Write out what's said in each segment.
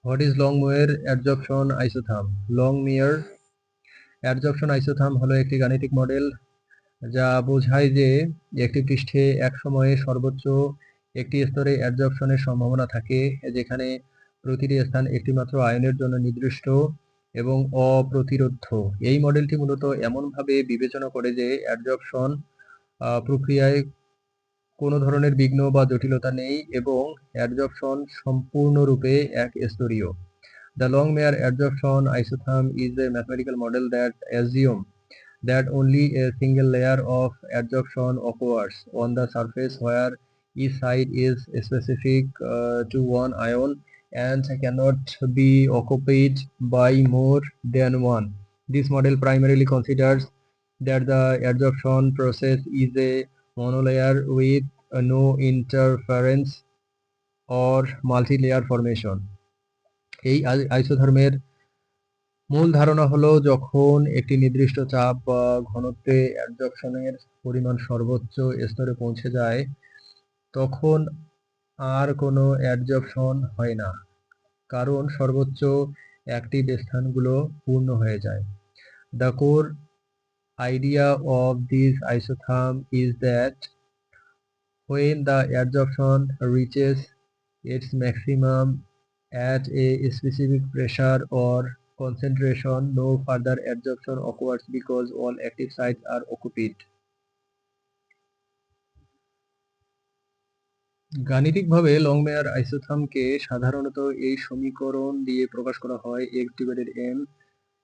What is Langmuir adsorption isotherm? Langmuir adsorption isotherm হলো একটি গাণিতিক মডেল যা বোঝায় যে একটি পৃষ্ঠে এক সময়ে সর্বোচ্চ একটি স্তরে অ্যাডজর্পশনের সম্ভাবনা থাকে, যেখানে প্রতিটি স্থান একটিমাত্র আয়নের জন্য নির্দিষ্ট এবং অপ্রতিরোধ্য। এই মডেলটি মূলত এমনভাবে বিবেচনা করে যে অ্যাডজর্পশন প্রক্রিয়ায় কোনো ধরনের বিঘ্ন বা জটিলতা নেই এবং অ্যাডজর্পশন সম্পূর্ণরূপে এক স্তরীয়। The Longmire adsorption isotherm is a mathematical model that assumes that only a single layer of adsorption occurs on the surface where each side is specific to one ion and cannot be occupied by more than one. This model primarily considers that the adsorption process is a monolayer with no interference or multi-layer formation. এই আইসোথার্মের মূল ধারণা হলো যখন একটি নির্দিষ্ট চাপ বা ঘনত্বে অ্যাডজর্পশনের পরিমাণ সর্বোচ্চ স্তরে পৌঁছে যায় তখন আর কোনো অ্যাডজর্পশন হয় না, কারণ সর্বোচ্চ অ্যাক্টিভ স্থানগুলো পূর্ণ হয়ে যায়। The core idea of this isotherm is that when the adsorption reaches its maximum at a specific pressure or concentration, no further adsorption occurs because all active sites are occupied. গাণিতিকভাবে লংমেয়ার আইসোথার্মকে সাধারণত এই সমীকরণ দিয়ে প্রকাশ করা হয়: x divided m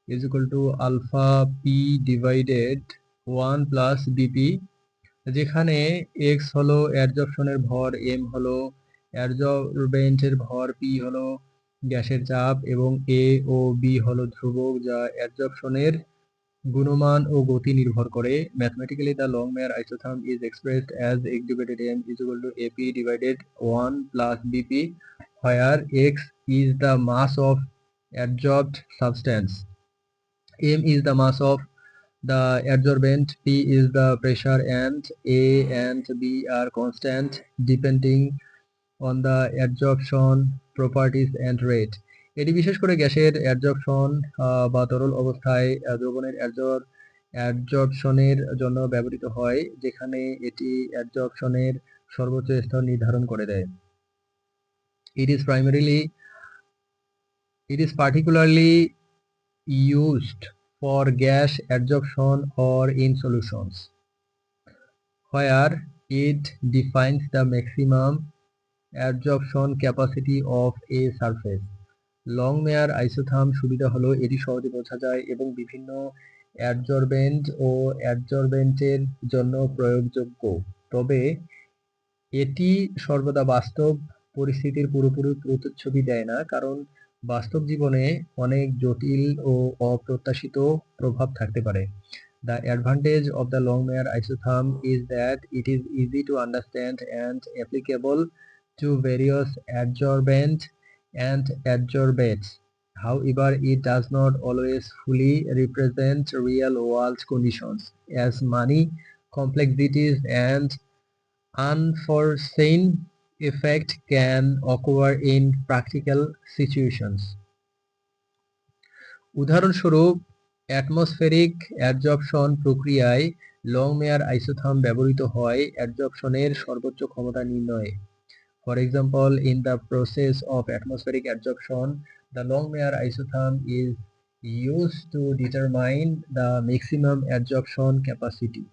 is equal to alpha p divided 1 plus bp, যেখানে x হলো অ্যাডজর্পশনের ভর, m হলো অ্যাডজর্বেন্টের ভর, p হলো গ্যাসের চাপ এবং a ও b হলো ধ্রুবক যা অ্যাডজর্পশনের গুণমান ও গতি নির্ভর করে। Mathematically, the Longmire isotherm is expressed as x divided m is equal to ap divided 1 plus bp, where x is the mass of adsorbed substance, m is the mass of the adsorbent, p is the pressure, and a and b are constant depending on the adsorption properties and rate. এটি বিশেষ করে গ্যাসের অ্যাডজর্পশন বা তরল অবস্থায় দ্রবণের অ্যাডজর্পশনের জন্য ব্যবহৃত হয়, যেখানে এটি অ্যাডজর্পশনের সর্বোচ্চ স্তর নির্ধারণ করে দেয়। It is particularly used for gas adsorption or in solutions, where it defines the maximum adsorption capacity of a surface. Langmuir isotherm সুবিধা হলো এটি সহজে বোঝা যায় এবং বিভিন্ন অ্যাডজর্বেন্ট ও অ্যাডজর্বেন্টের জন্য প্রয়োগযোগ্য, তবে এটি সর্বদা বাস্তব পরিস্থিতির পুরোপুরি প্রতিচ্ছবি দেয় না, কারণ বাস্তব জীবনে অনেক জটিল ও অপ্রত্যাশিত প্রভাব থাকতে পারে। The advantage of the Longmire isotherm is that it is easy to understand and applicable to various adsorbents and adsorbates. However, it does not always fully represent real-world conditions, as many complexities and unforeseen effects can occur in practical situations. উদাহরণস্বরূপ, atmospheric অ্যাডজর্পশন প্রক্রিয়ায় লংমেয়ার isotherm ব্যবহৃত হয় অ্যাডজর্পশনের সর্বোচ্চ ক্ষমতা নির্ণয়ে। For example, in the process of atmospheric adsorption, the Longmire isotherm is used to determine the maximum adsorption capacity.